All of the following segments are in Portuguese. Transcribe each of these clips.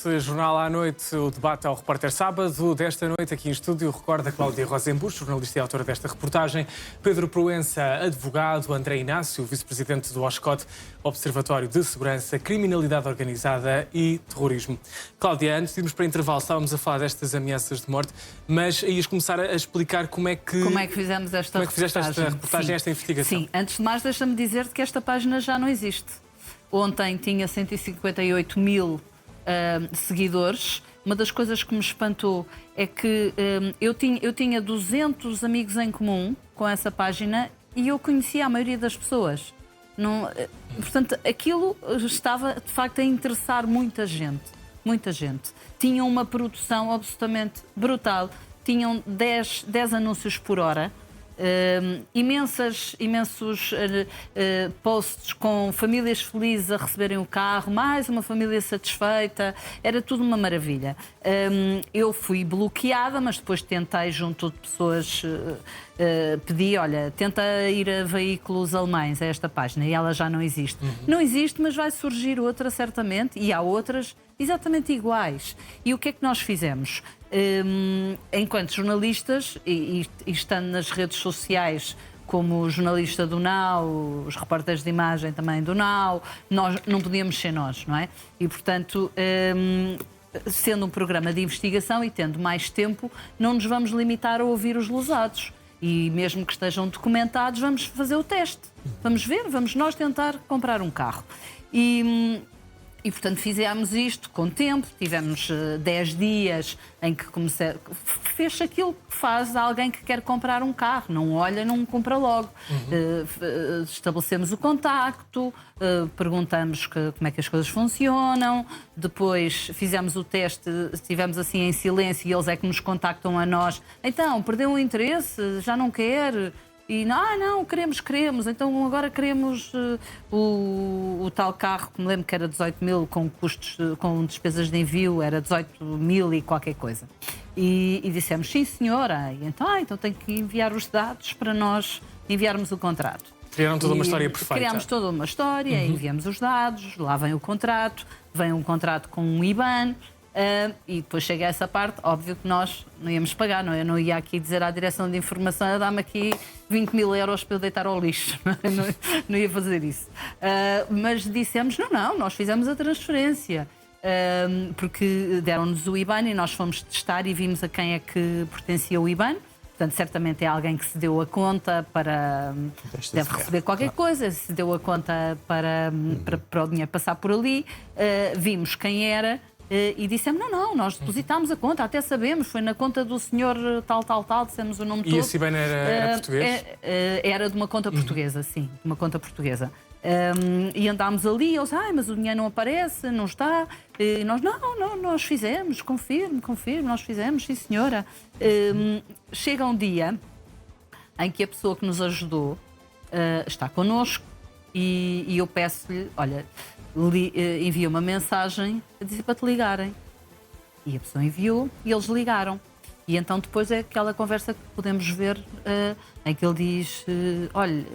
Neste Jornal à Noite, o debate ao Repórter Sábado. Desta noite, aqui em estúdio, recorda Cláudia Rosenbusch, jornalista e autora desta reportagem, Pedro Proença, advogado, André Inácio, vice-presidente do OSCOT, Observatório de Segurança, Criminalidade Organizada e Terrorismo. Cláudia, antes de irmos para intervalo, estávamos a falar destas ameaças de morte, mas ias começar a explicar como é que fizemos esta reportagem, esta investigação. Sim, antes de mais, deixa-me dizer-te que esta página já não existe. Ontem tinha 158 mil seguidores. Uma das coisas que me espantou é que eu tinha 200 amigos em comum com essa página e eu conhecia a maioria das pessoas. Não, portanto, aquilo estava, de facto, a interessar muita gente. Muita gente. Tinham uma produção absolutamente brutal. Tinham 10 anúncios por hora. Imensos posts com famílias felizes a receberem o carro, mais uma família satisfeita, era tudo uma maravilha. Eu fui bloqueada, mas depois tentei, junto de pessoas, pedi, olha, tenta ir a veículos alemães, a esta página, e ela já não existe. Não existe, mas vai surgir outra, certamente, e há outras exatamente iguais. E o que é que nós fizemos? Enquanto jornalistas, e estando nas redes sociais como jornalista do NOW, os repórteres de imagem também do NOW, nós não podíamos ser nós, não é? E, portanto, sendo um programa de investigação e tendo mais tempo, não nos vamos limitar a ouvir os lesados. E mesmo que estejam documentados, vamos fazer o teste. Vamos ver, vamos nós tentar comprar um carro. E, portanto, fizemos isto com tempo, tivemos 10 dias em que fez aquilo que faz alguém que quer comprar um carro, não olha, não compra logo. Estabelecemos o contacto, perguntamos como é que as coisas funcionam, depois fizemos o teste, estivemos assim em silêncio e eles é que nos contactam a nós. Então, perdeu o interesse, já não quer... E não, queremos. Então agora queremos o tal carro, que me lembro que era 18 mil, com custos, com despesas de envio, era 18 mil e qualquer coisa. E dissemos, sim senhora, e então tem que enviar os dados para nós enviarmos o contrato. Criaram toda uma história perfeita. Criámos toda uma história, enviamos os dados, lá vem o contrato, vem um contrato com um IBAN. E depois chega a essa parte, óbvio que nós não íamos pagar, não é? Eu não ia aqui dizer à direção de informação, dá-me aqui 20 mil euros para eu deitar ao lixo, não ia fazer isso. Mas dissemos, não, nós fizemos a transferência, porque deram-nos o IBAN e nós fomos testar e vimos a quem é que pertencia o IBAN. Portanto, certamente é alguém que se deu a conta para... Deve receber qualquer coisa, se deu a conta para o dinheiro passar por ali. Vimos quem era. E dissemos, não, nós depositámos a conta, até sabemos, foi na conta do senhor tal, dissemos o nome todo. E esse IBAN era português? Era de uma conta portuguesa, sim, de uma conta portuguesa. E andámos ali, eles, mas o dinheiro não aparece, não está. E nós, não, nós fizemos, confirme, nós fizemos, sim senhora. Chega um dia em que a pessoa que nos ajudou está connosco e eu peço-lhe, olha... envia uma mensagem a dizer para te ligarem. E a pessoa enviou e eles ligaram. E então depois é aquela conversa que podemos ver em que ele diz, olha,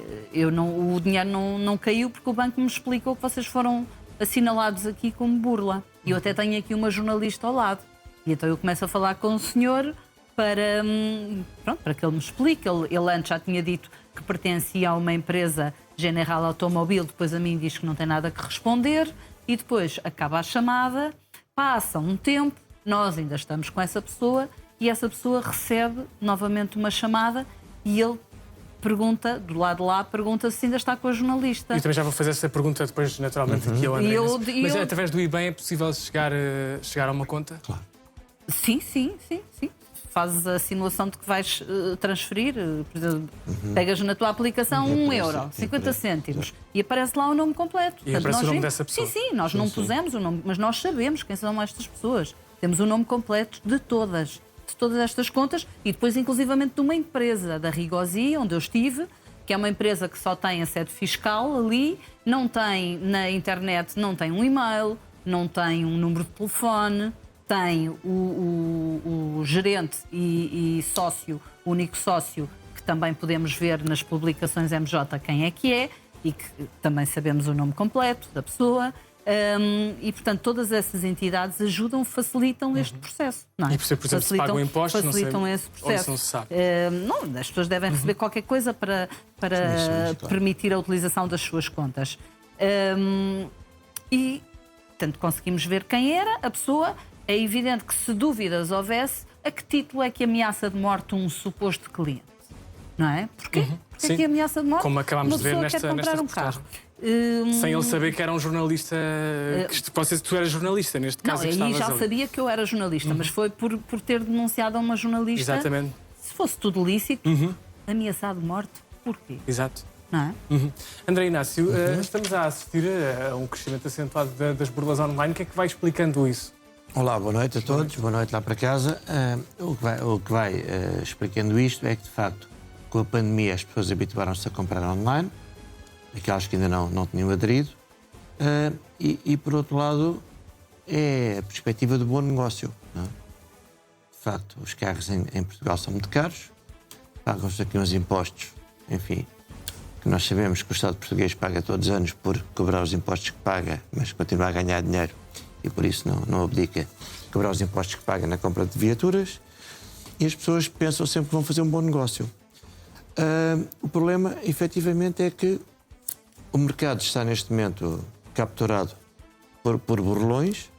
o dinheiro não caiu porque o banco me explicou que vocês foram assinalados aqui como burla. E eu até tenho aqui uma jornalista ao lado. E então eu começo a falar com o senhor para que ele me explique. Ele antes já tinha dito que pertencia a uma empresa General Automobile, depois a mim diz que não tem nada que responder e depois acaba a chamada, passa um tempo, nós ainda estamos com essa pessoa e essa pessoa recebe novamente uma chamada e ele pergunta, do lado de lá, pergunta se ainda está com a jornalista. E também já vou fazer essa pergunta depois, naturalmente, aqui ao André. Mas através do IBAN é possível chegar a uma conta? Claro. Sim. Fazes a simulação de que vais transferir, por exemplo, pegas na tua aplicação €1, 50 cêntimos, e aparece lá o nome completo. E aparece o nome dessa pessoa. Sim, nós não pusemos o nome, mas nós sabemos quem são estas pessoas. Temos o nome completo de todas estas contas e depois inclusivamente de uma empresa, da Rigosi, onde eu estive, que é uma empresa que só tem a sede fiscal ali, não tem na internet, não tem um e-mail, não tem um número de telefone, tem o gerente e sócio, o único sócio, que também podemos ver nas publicações MJ quem é, e que também sabemos o nome completo da pessoa. E, portanto, todas essas entidades ajudam, facilitam este processo. Não é? E por exemplo, se pagam impostos, facilitam não sei, esse processo. não se sabe. Não, as pessoas devem receber qualquer coisa para claro. permitir a utilização das suas contas. E, portanto, conseguimos ver quem era a pessoa. É evidente que, se dúvidas houvesse, a que título é que ameaça de morte um suposto cliente? Não é? Porquê? Porque é que ameaça de morte? Como acabámos uma de ver pessoa nesta quer comprar um carro. Sem ele saber que era um jornalista. Tu eras jornalista, neste caso. Não, aí já sabia que eu era jornalista, mas foi por ter denunciado a uma jornalista. Exatamente. Se fosse tudo lícito, ameaçado de morte, porquê? Exato. Não é? André Inácio, estamos a assistir a um crescimento acentuado das burlas online. O que é que vai explicando isso? Olá, boa noite a todos, boa noite lá para casa. O que vai explicando isto é que, de facto, com a pandemia as pessoas habituaram-se a comprar online, aquelas que ainda não tinham aderido, e por outro lado, é a perspectiva do bom negócio. Não é? De facto, os carros em Portugal são muito caros, pagam-se aqui uns impostos, enfim, que nós sabemos que o Estado português paga todos os anos por cobrar os impostos que paga, mas continua a ganhar dinheiro e por isso não abdica cobrar os impostos que paga na compra de viaturas, e as pessoas pensam sempre que vão fazer um bom negócio. O problema, efetivamente, é que o mercado está neste momento capturado por burlões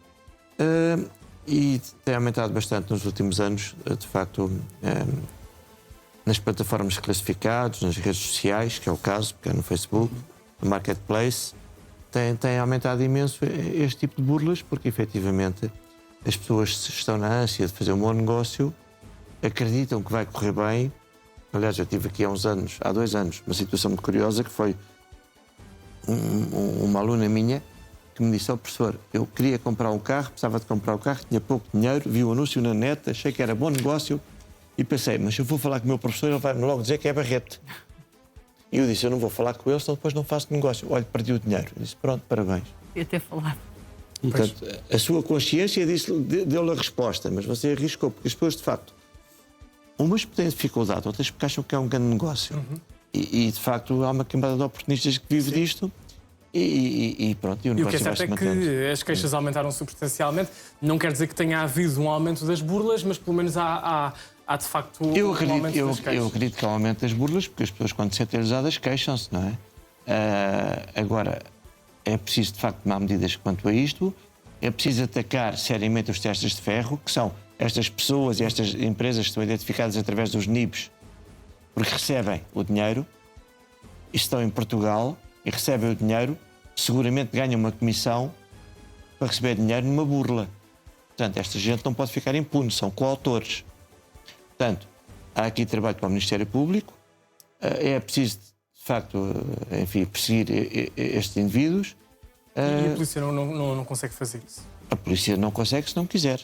e tem aumentado bastante nos últimos anos, de facto, nas plataformas de classificados, nas redes sociais, que é o caso, que é no Facebook, no Marketplace, tem aumentado imenso este tipo de burlas, porque efetivamente as pessoas estão na ânsia de fazer um bom negócio, acreditam que vai correr bem. Aliás, eu tive aqui há 2 anos, uma situação muito curiosa, que foi uma aluna minha que me disse: professor, eu queria comprar um carro, precisava de comprar um carro, tinha pouco dinheiro, vi o anúncio na net, achei que era bom negócio e pensei, mas eu vou falar com o meu professor, ele vai-me logo dizer que é barrete. E eu disse, eu não vou falar com ele, senão depois não faço negócio. Olha, perdi o dinheiro. Eu disse, pronto, parabéns. Eu ter falado. Portanto, a sua consciência deu-lhe a resposta, mas você arriscou, porque as pessoas, de facto, umas têm dificuldade, outras porque acham que é um grande negócio. E de facto, há uma camada de oportunistas que vive disto e pronto, e o negócio vai se certo é que as queixas aumentaram substancialmente. Não quer dizer que tenha havido um aumento das burlas, mas pelo menos há de facto um aumento das queixas. Eu acredito que há um aumento das burlas, porque as pessoas, quando se sentem usadas, queixam-se, não é? Agora, é preciso, de facto, tomar medidas quanto a isto. É preciso atacar seriamente os testes de ferro, que são estas pessoas e estas empresas que estão identificadas através dos NIBs, porque recebem o dinheiro, e estão em Portugal e recebem o dinheiro, seguramente ganham uma comissão para receber dinheiro numa burla. Portanto, esta gente não pode ficar impune, são coautores. Portanto, há aqui trabalho para o Ministério Público, é preciso, de facto, enfim, perseguir estes indivíduos. E a polícia não consegue fazer isso? A polícia não consegue se não quiser.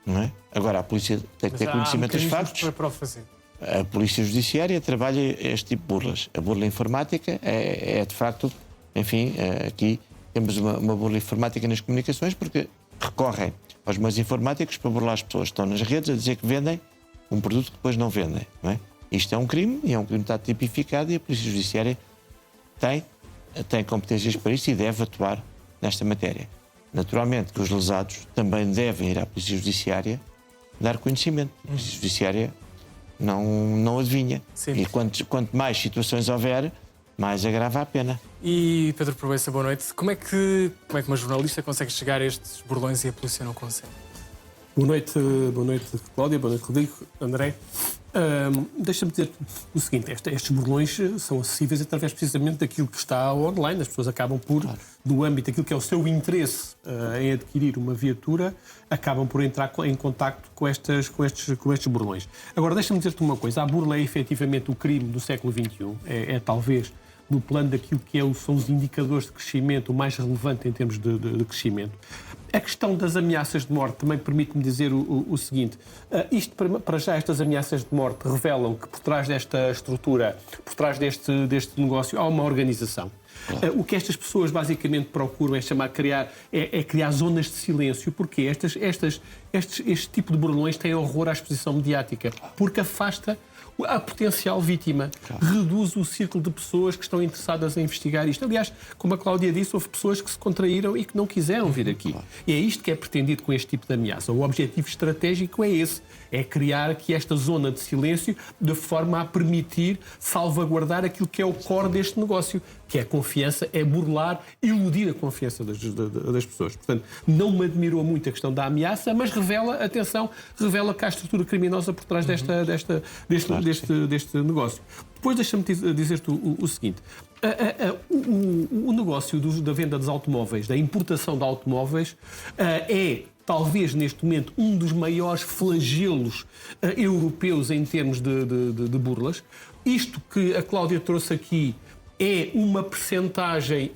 Não é? Agora, a polícia tem que ter conhecimento dos factos. Para o fazer. A polícia judiciária trabalha este tipo de burlas. A burla informática é de facto, enfim, aqui temos uma burla informática nas comunicações, porque recorrem aos meios informáticos para burlar as pessoas. Estão nas redes a dizer que vendem um produto que depois não vendem. Não é? Isto é um crime, e é um crime que está tipificado, e a polícia judiciária tem competências para isso e deve atuar nesta matéria. Naturalmente que os lesados também devem ir à polícia judiciária dar conhecimento. A polícia judiciária não adivinha. Sim. E quanto mais situações houver, mais agrava a pena. E Pedro Proença, boa noite. Como é que uma jornalista consegue chegar a estes bordões e a polícia não consegue? Boa noite, Cláudia, boa noite, Rodrigo, André. Deixa-me dizer o seguinte, estes burlões são acessíveis através precisamente daquilo que está online. As pessoas acabam por, no âmbito daquilo que é o seu interesse em adquirir uma viatura, acabam por entrar em contacto com estes burlões. Agora, deixa-me dizer-te uma coisa, a burla é efetivamente o crime do século XXI, é talvez, no plano daquilo que são os indicadores de crescimento, o mais relevante em termos de crescimento. A questão das ameaças de morte também permite-me dizer o seguinte. Isto, para já, estas ameaças de morte revelam que por trás desta estrutura, por trás deste negócio, há uma organização. O que estas pessoas basicamente procuram é criar zonas de silêncio, porque este tipo de burlões tem horror à exposição mediática, porque afasta a potencial vítima. Reduz o círculo de pessoas que estão interessadas em investigar isto. Aliás, como a Cláudia disse, houve pessoas que se contraíram e que não quiseram vir aqui. E é isto que é pretendido com este tipo de ameaça. O objetivo estratégico é esse. É criar aqui esta zona de silêncio de forma a permitir salvaguardar aquilo que é o core deste negócio, que é a confiança, é burlar, iludir a confiança das pessoas. Portanto, não me admirou muito a questão da ameaça, mas revela, atenção, revela que há estrutura criminosa por trás deste negócio. Depois deixa-me dizer-te o seguinte. O negócio da venda dos automóveis, da importação de automóveis, é talvez neste momento um dos maiores flagelos europeus em termos de burlas. Isto que a Cláudia trouxe aqui é uma percentagem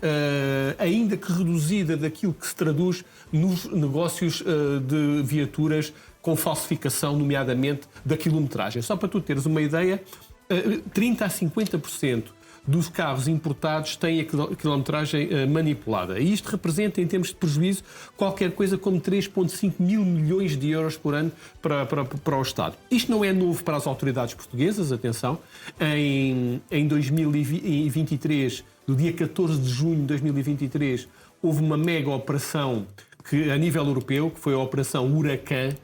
ainda que reduzida daquilo que se traduz nos negócios de viaturas com falsificação, nomeadamente da quilometragem. Só para tu teres uma ideia, 30% a 50% dos carros importados têm a quilometragem manipulada. E isto representa, em termos de prejuízo, qualquer coisa como 3,5 mil milhões de euros por ano para o Estado. Isto não é novo para as autoridades portuguesas, atenção. Em 2023, no dia 14 de junho de 2023, houve uma mega operação a nível europeu, que foi a Operação Huracán,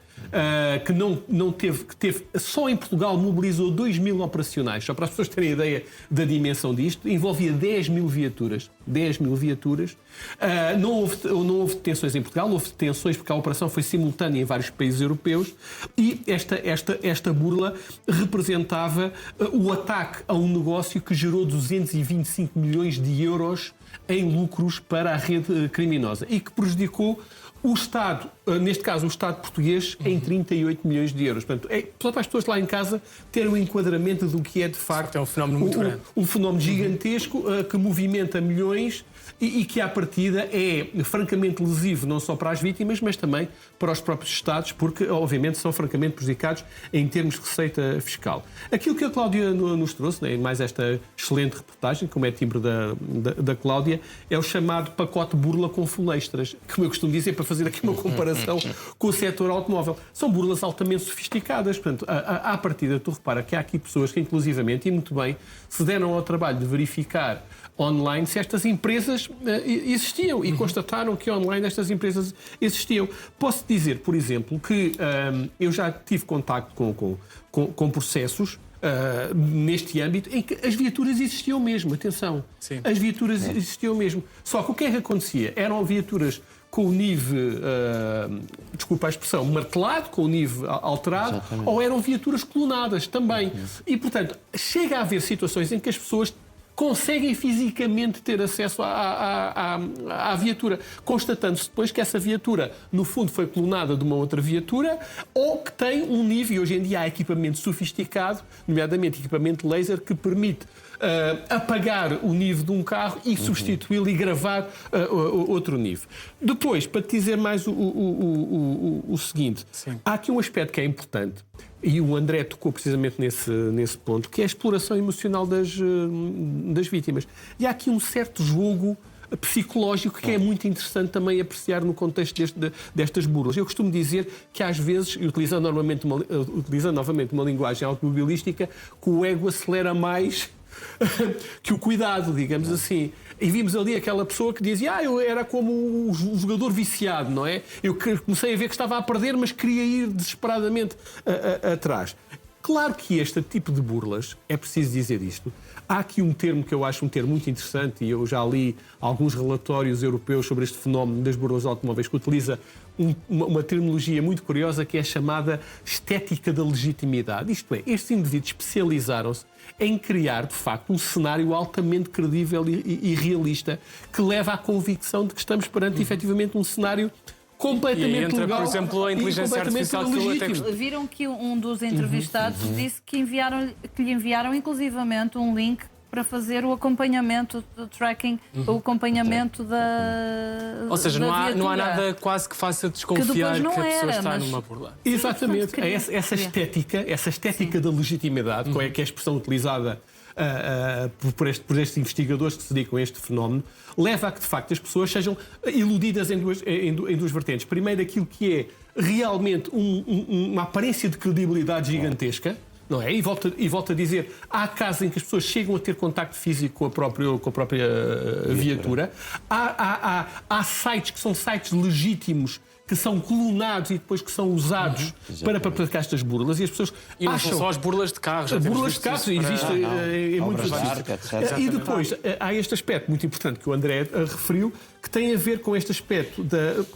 que teve só em Portugal mobilizou 2 mil operacionais, só para as pessoas terem ideia da dimensão disto, envolvia 10 mil viaturas. 10 mil viaturas. Não houve detenções em Portugal, houve detenções porque a operação foi simultânea em vários países europeus e esta burla representava o ataque a um negócio que gerou 225 milhões de euros em lucros para a rede criminosa e que prejudicou o Estado, neste caso o Estado português, em 38 milhões de euros. Portanto, só para as pessoas lá em casa terem um enquadramento do que é de facto é um fenómeno muito grande. Um fenómeno gigantesco que movimenta milhões e que, à partida, é francamente lesivo não só para as vítimas, mas também para os próprios Estados, porque, obviamente, são francamente prejudicados em termos de receita fiscal. Aquilo que a Cláudia nos trouxe, né, mais esta excelente reportagem, como é timbre da Cláudia, é o chamado pacote burla com full extras, como eu costumo dizer, para fazer aqui uma comparação com o setor automóvel. São burlas altamente sofisticadas. Portanto, à partida, tu repara que há aqui pessoas que, inclusivamente, e muito bem, se deram ao trabalho de verificar online se estas empresas existiam e constataram que online estas empresas existiam. Posso dizer, por exemplo, que eu já tive contacto com processos neste âmbito em que as viaturas existiam mesmo. Atenção, sim. As viaturas existiam mesmo. Só que o que é que acontecia? Eram viaturas com o nível, desculpa a expressão, martelado, com o nível alterado, exatamente, ou eram viaturas clonadas também. E, portanto, chega a haver situações em que as pessoas conseguem fisicamente ter acesso à viatura, constatando-se depois que essa viatura, no fundo, foi clonada de uma outra viatura ou que tem um nível, e hoje em dia há equipamento sofisticado, nomeadamente equipamento laser, que permite apagar o nível de um carro e substituí-lo e gravar outro nível. Depois, para te dizer mais o seguinte, sim, há aqui um aspecto que é importante, e o André tocou precisamente nesse ponto, que é a exploração emocional das vítimas. E há aqui um certo jogo psicológico que é muito interessante também apreciar no contexto destas burlas. Eu costumo dizer que às vezes, utilizando novamente uma linguagem automobilística, que o ego acelera mais que o cuidado, digamos assim. E vimos ali aquela pessoa que dizia: eu era como o jogador viciado, não é? Eu comecei a ver que estava a perder, mas queria ir desesperadamente atrás. Claro que este tipo de burlas, é preciso dizer isto, há aqui um termo que eu acho um termo muito interessante, e eu já li alguns relatórios europeus sobre este fenómeno das burlas automóveis, que utiliza uma terminologia muito curiosa, que é chamada estética da legitimidade. Isto é, estes indivíduos especializaram-se em criar, de facto, um cenário altamente credível e realista, que leva à convicção de que estamos perante, efetivamente, um cenário completamente entra, legal, por exemplo, a inteligência artificial que eu até... Viram que um dos entrevistados disse que lhe enviaram inclusivamente um link para fazer o acompanhamento do tracking, o acompanhamento da Ou seja, não há nada quase que faça desconfiar que a pessoa está numa burla. Exatamente. Essa estética da legitimidade, que é a expressão utilizada por estes investigadores que se dedicam a este fenómeno, leva a que, de facto, as pessoas sejam iludidas em duas vertentes. Primeiro, aquilo que é realmente uma aparência de credibilidade gigantesca, não é? E volto a dizer, há casos em que as pessoas chegam a ter contacto físico com a própria viatura. Há sites que são sites legítimos, que são clonados e depois que são usados para praticar estas burlas. E as pessoas E não acham... são só as burlas de carros. Burlas de carros existem em muitos etc. E depois há este aspecto muito importante que o André referiu, que tem a ver com este aspecto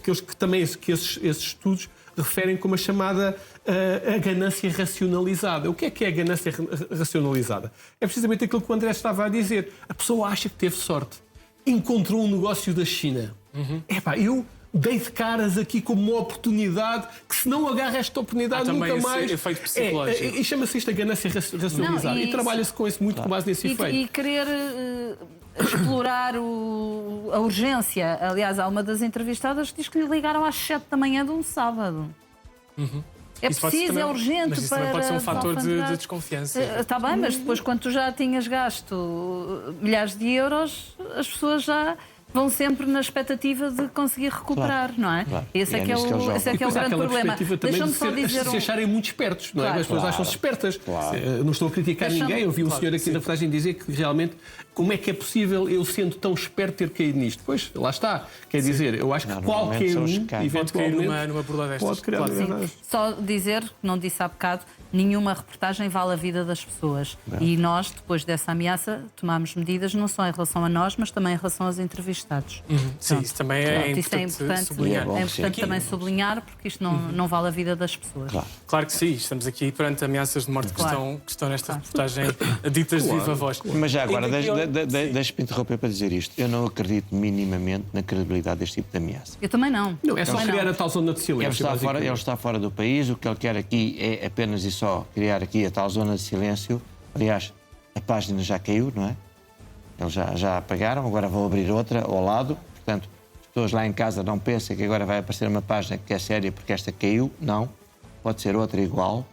que esses estudos referem como a chamada a ganância racionalizada. O que é a ganância racionalizada? É precisamente aquilo que o André estava a dizer. A pessoa acha que teve sorte. Encontrou um negócio da China. Eu dei de caras aqui como uma oportunidade que, se não agarra esta oportunidade, nunca mais... efeito psicológico. E chama-se isto a ganância racionalizada. E trabalha-se com isso muito com base nesse efeito. E querer explorar a urgência. Aliás, há uma das entrevistadas que diz que lhe ligaram às 7 da manhã de um sábado. É Isso pode preciso, também, é urgente mas isso para... também pode ser um fator de alfandegar. desconfiança. Está bem, mas depois, quando tu já tinhas gasto milhares de euros, as pessoas já vão sempre na expectativa de conseguir recuperar, não é? Claro. Esse E é é que é nisso que eles o, esse é que é o grande problema. Deixa-me só dizer se acharem muito espertos, não é? Claro. As pessoas acham-se espertas. Claro. Não estou a criticar Deixa-me- ninguém. Eu vi um senhor aqui na reportagem dizer que realmente como é que é possível eu, sendo tão esperto, ter caído nisto? Pois, lá está. Quer dizer, eu acho que Normalmente qualquer são os um, que caem. Pode cair eventualmente, numa burla destas. pode criar Claro. verdade. Só dizer, não disse há bocado, nenhuma reportagem vale a vida das pessoas. E nós, depois dessa ameaça, tomámos medidas não só em relação a nós, mas também em relação aos entrevistados. Sim, isso também é Pronto, isso é importante importante, sublinhar. É bom é que importante sim. também sublinhar, porque isto não vale a vida das pessoas. Claro. Claro que sim, estamos aqui perante ameaças de morte Claro. que estão nesta reportagem ditas de viva voz. Mas já agora, Ainda pior- deixe-me interromper para dizer isto. Eu não acredito minimamente na credibilidade deste tipo de ameaça. Eu também não. Não, é só Também criar não. a tal zona de silêncio. Ele está fora do país, o que ele quer aqui é apenas e só criar aqui a tal zona de silêncio. Aliás, a página já caiu, não é? Eles já apagaram, agora vão abrir outra ao lado. Portanto, as pessoas lá em casa não pensem que agora vai aparecer uma página que é séria porque esta caiu. Não. Pode ser outra igual.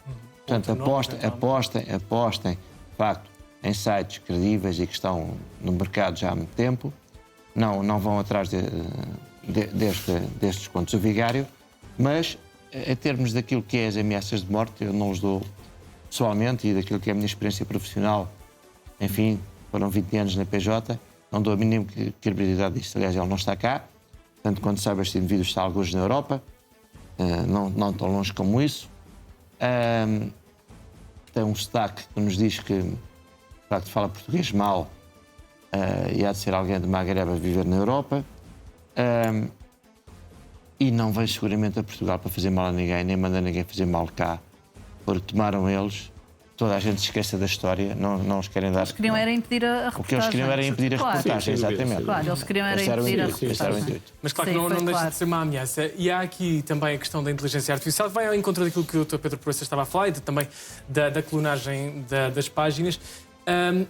Portanto, apostem, de facto, em sites credíveis e que estão no mercado já há muito tempo. Não vão atrás destes contos do vigário, mas em termos daquilo que é as ameaças de morte, eu não os dou pessoalmente, e daquilo que é a minha experiência profissional, enfim, foram 20 anos na PJ, não dou a mínima credibilidade disto. Aliás, ele não está cá, portanto, quando sabe, este indivíduo está alguns na Europa, não tão longe como isso. Tem um sotaque que nos diz que, de facto, fala português mal, e há de ser alguém de Magreb a viver na Europa. E não vem seguramente a Portugal para fazer mal a ninguém, nem manda ninguém fazer mal cá, porque tomaram eles, toda a gente se esquece da história, não os querem dar... Eles queriam era impedir a reportagem. O que eles queriam era impedir a Claro. reportagem, Sim, sem dúvida, exatamente. Claro, eles queriam era Esse era o impedir a intuito, esse era o reportagem. intuito. Mas claro que Sim, não foi deixa claro. de ser uma ameaça. E há aqui também a questão da inteligência artificial, vai ao encontro daquilo que o Dr. Pedro Proença estava a falar e também da clonagem das páginas.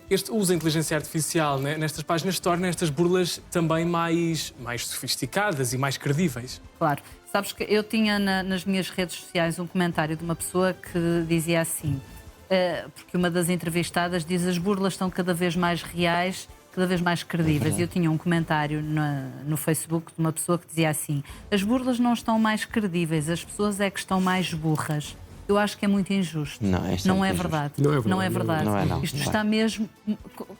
Este uso da inteligência artificial nestas páginas torna estas burlas também mais sofisticadas e mais credíveis. Claro. Sabes que eu tinha nas minhas redes sociais um comentário de uma pessoa que dizia assim, porque uma das entrevistadas diz as burlas estão cada vez mais reais, cada vez mais credíveis. E eu tinha um comentário no Facebook de uma pessoa que dizia assim, as burlas não estão mais credíveis, as pessoas é que estão mais burras. Eu acho que é muito injusto. Não, isso é Não muito é injusto. verdade. Não é verdade. Não é verdade. Não é, não. Isto Não é. está mesmo...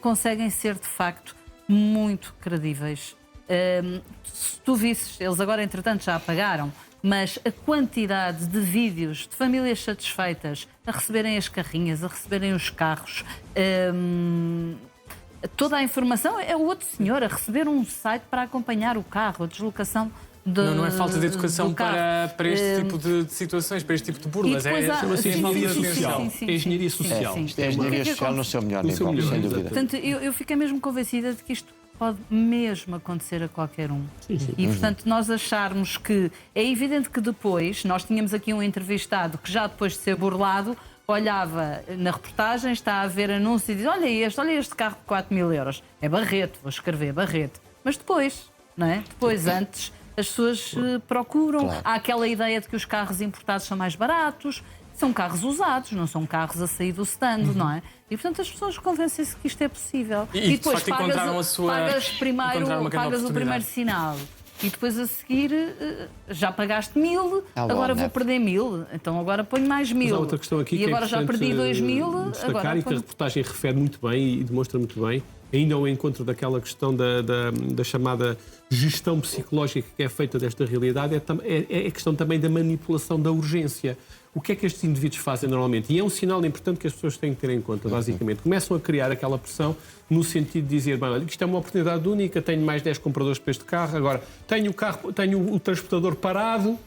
Conseguem ser, de facto, muito credíveis. Se tu visses, eles agora, entretanto, já apagaram, mas a quantidade de vídeos de famílias satisfeitas a receberem as carrinhas, a receberem os carros... toda a informação é o outro senhor a receber um site para acompanhar o carro, a deslocação Não é falta de educação do carro. para este tipo de situações, para este tipo de burlas. E depois há- Chama-se Sim, engenharia sim, sim, social. sim, sim, É engenharia sim, social. sim. Isto é a engenharia social no seu melhor No seu nível, melhor, sem dúvida. Portanto, eu fiquei mesmo convencida de que isto pode mesmo acontecer a qualquer um. E, portanto, nós acharmos que... É evidente que depois, nós tínhamos aqui um entrevistado que já depois de ser burlado, olhava na reportagem, está a ver anúncio e diz, olha este carro de 4 mil euros. É Barreto, vou escrever Barreto. Mas depois, não é? Depois, antes, as pessoas procuram. Claro. Há aquela ideia de que os carros importados são mais baratos. São carros usados, não são carros a sair do stand, não é? E, portanto, as pessoas convencem-se que isto é possível. E, de facto, encontraram a sua- pagas encontraram uma grande o primeiro oportunidade. sinal. e depois a seguir já pagaste 1000, agora vou perder 1000, então agora ponho mais 1000. Mas há outra questão aqui e que agora é já perdi 2000, destacar agora e que a reportagem refere muito bem e demonstra muito bem, ainda ao encontro daquela questão da chamada gestão psicológica que é feita desta realidade, é a questão também da manipulação da urgência. O que é que estes indivíduos fazem normalmente? E é um sinal importante que as pessoas têm que ter em conta, basicamente. Começam a criar aquela pressão no sentido de dizer, bem, olha, isto é uma oportunidade única, tenho mais 10 compradores para este carro, agora tenho o transportador parado,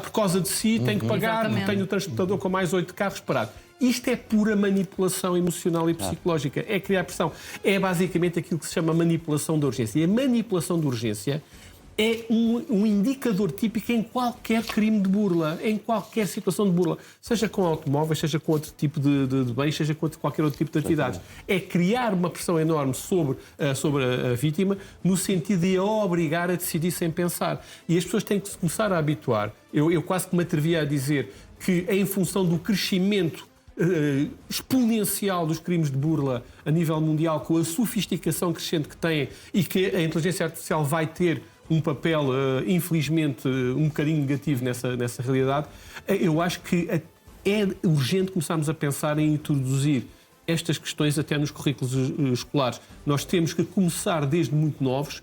por causa de si, tenho que pagar, tenho o transportador com mais 8 carros parado. Isto é pura manipulação emocional e psicológica. É criar pressão. É basicamente aquilo que se chama manipulação da urgência. E a manipulação de urgência é um indicador típico em qualquer crime de burla, em qualquer situação de burla, seja com automóveis, seja com outro tipo de bens, seja com qualquer outro tipo de atividades. É criar uma pressão enorme sobre a vítima, no sentido de a obrigar a decidir sem pensar. E as pessoas têm que se começar a habituar. Eu quase que me atrevia a dizer que, em função do crescimento exponencial dos crimes de burla a nível mundial, com a sofisticação crescente que têm e que a inteligência artificial vai ter um papel, infelizmente, um bocadinho negativo nessa realidade, eu acho que é urgente começarmos a pensar em introduzir estas questões até nos currículos escolares. Nós temos que começar desde muito novos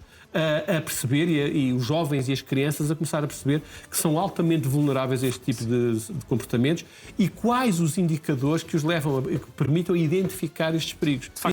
a perceber, e os jovens e as crianças a começar a perceber que são altamente vulneráveis a este tipo de comportamentos e quais os indicadores que os levam, que permitam identificar estes perigos.